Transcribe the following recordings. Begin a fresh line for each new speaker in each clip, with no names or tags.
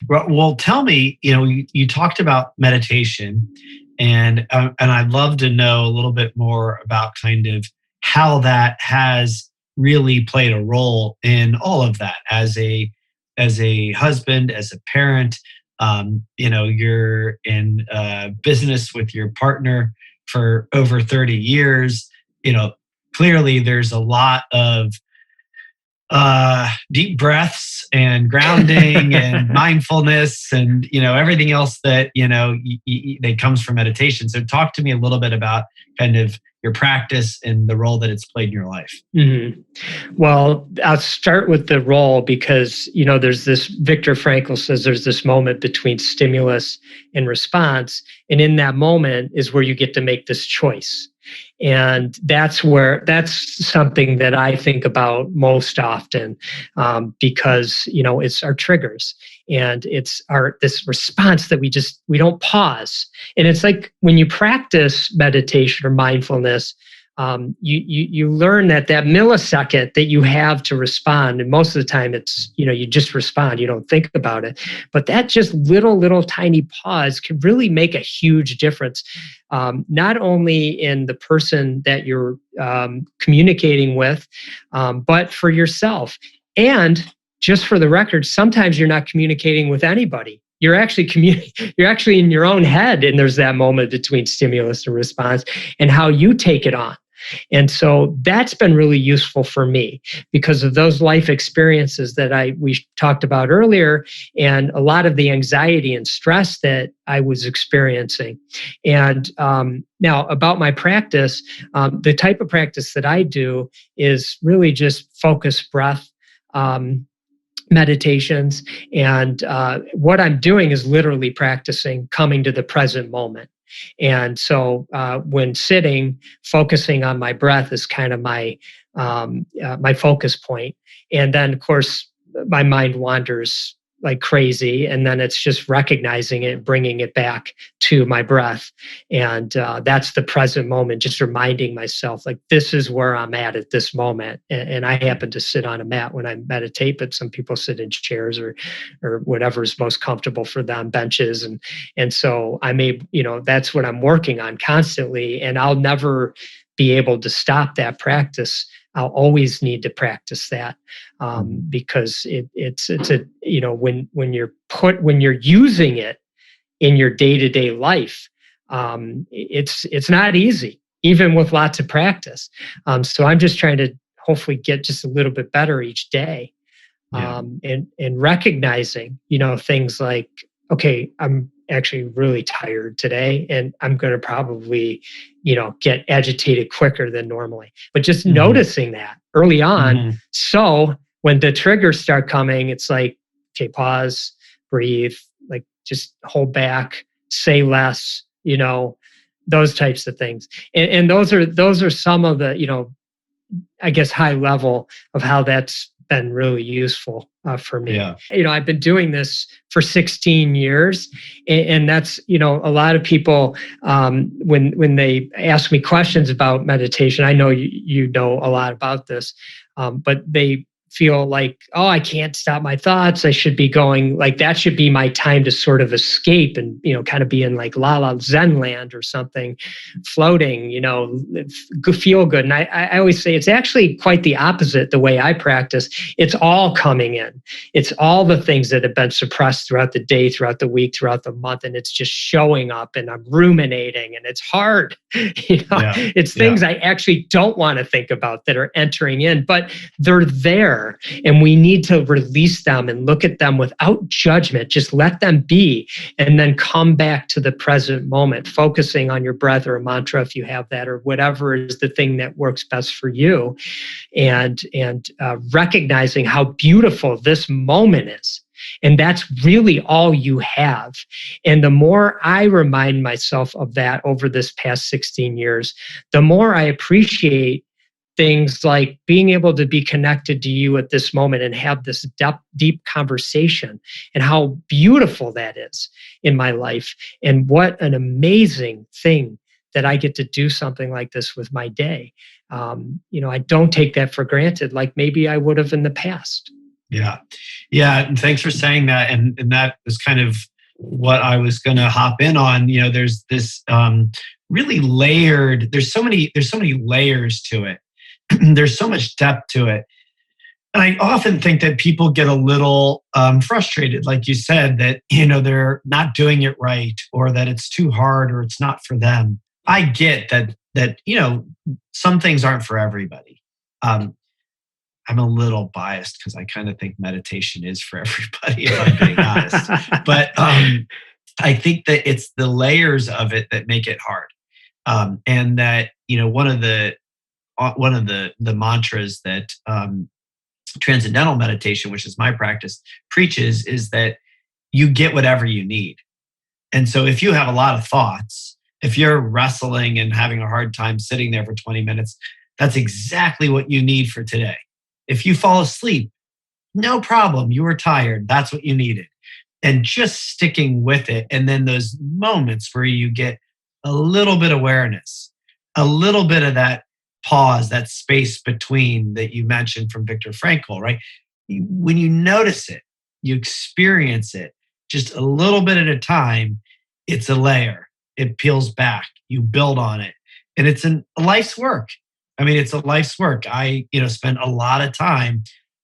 Well, tell me, you talked about meditation, and I'd love to know a little bit more about kind of how that has really played a role in all of that as a husband, as a parent. You're in business with your partner for over 30 years. Clearly there's a lot of deep breaths and grounding and mindfulness and everything else that that comes from meditation. So talk to me a little bit about kind of your practice and the role that it's played in your life.
Mm-hmm. Well, I'll start with the role because there's this, Viktor Frankl says there's this moment between stimulus and response, and in that moment is where you get to make this choice. And that's something that I think about most often, because it's our triggers and it's this response that we don't pause. And it's like when you practice meditation or mindfulness, you learn that millisecond that you have to respond, and most of the time it's you just respond, you don't think about it, but that just little tiny pause can really make a huge difference, not only in the person that you're communicating with, but for yourself. And just for the record, sometimes you're not communicating with anybody. You're actually you're actually in your own head, and there's that moment between stimulus and response and how you take it on. And so that's been really useful for me because of those life experiences that we talked about earlier, and a lot of the anxiety and stress that I was experiencing. And now about my practice, the type of practice that I do is really just focused breath meditations. And what I'm doing is literally practicing coming to the present moment. And so when sitting, focusing on my breath is kind of my focus point. And then, of course, my mind wanders like crazy. And then it's just recognizing it, bringing it back to my breath. And that's the present moment, just reminding myself, like, this is where I'm at this moment. And I happen to sit on a mat when I meditate, but some people sit in chairs or whatever is most comfortable for them, benches. And so that's what I'm working on constantly. And I'll never be able to stop that practice. I'll always need to practice that because it's when you're using it in your day-to-day life, it's not easy, even with lots of practice. So I'm just trying to hopefully get just a little bit better each day, and recognizing things like, okay, I'm actually really tired today, and I'm going to probably get agitated quicker than normally. But just noticing that early on, so when the triggers start coming, it's like, okay, pause, breathe, like just hold back, say less, those types of things. And those are some of the I guess high level of how that's been really useful for me.
Yeah.
I've been doing this for 16 years, and that's a lot of people when they ask me questions about meditation. I know you know a lot about this, but they feel like, oh, I can't stop my thoughts. I should be going, like, that should be my time to sort of escape and, kind of be in like La La Zen land or something, floating, feel good. And I always say it's actually quite the opposite the way I practice. It's all coming in. It's all the things that have been suppressed throughout the day, throughout the week, throughout the month. And it's just showing up, and I'm ruminating, and it's hard. It's things I actually don't want to think about that are entering in, but they're there. And we need to release them and look at them without judgment. Just let them be, and then come back to the present moment, focusing on your breath or a mantra if you have that, or whatever is the thing that works best for you, and recognizing how beautiful this moment is. And that's really all you have. And the more I remind myself of that over this past 16 years, the more I appreciate things like being able to be connected to you at this moment and have this deep conversation, and how beautiful that is in my life. And what an amazing thing that I get to do something like this with my day. I don't take that for granted like maybe I would have in the past.
Yeah. Yeah. And thanks for saying that. And that was kind of what I was going to hop in on. There's this really layered, there's so many layers to it. There's so much depth to it. And I often think that people get a little frustrated, like you said, that, they're not doing it right, or that it's too hard, or it's not for them. I get that, some things aren't for everybody. Um, I'm a little biased because I kind of think meditation is for everybody, if I'm being honest. But I think that it's the layers of it that make it hard. And that, one of the mantras that transcendental meditation, which is my practice, preaches is that you get whatever you need. And so if you have a lot of thoughts, if you're wrestling and having a hard time sitting there for 20 minutes, that's exactly what you need for today. If you fall asleep, no problem. You were tired. That's what you needed. And just sticking with it. And then those moments where you get a little bit of awareness, a little bit of that pause, that space between that you mentioned from Viktor Frankl, right? When you notice it, you experience it just a little bit at a time, it's a layer. It peels back. You build on it. And it's a life's work. I mean, it's a life's work. I, spent a lot of time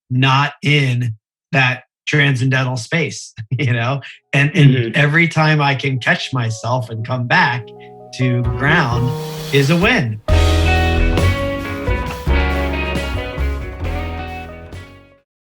not in that transcendental space, and every time I can catch myself and come back to ground is a win.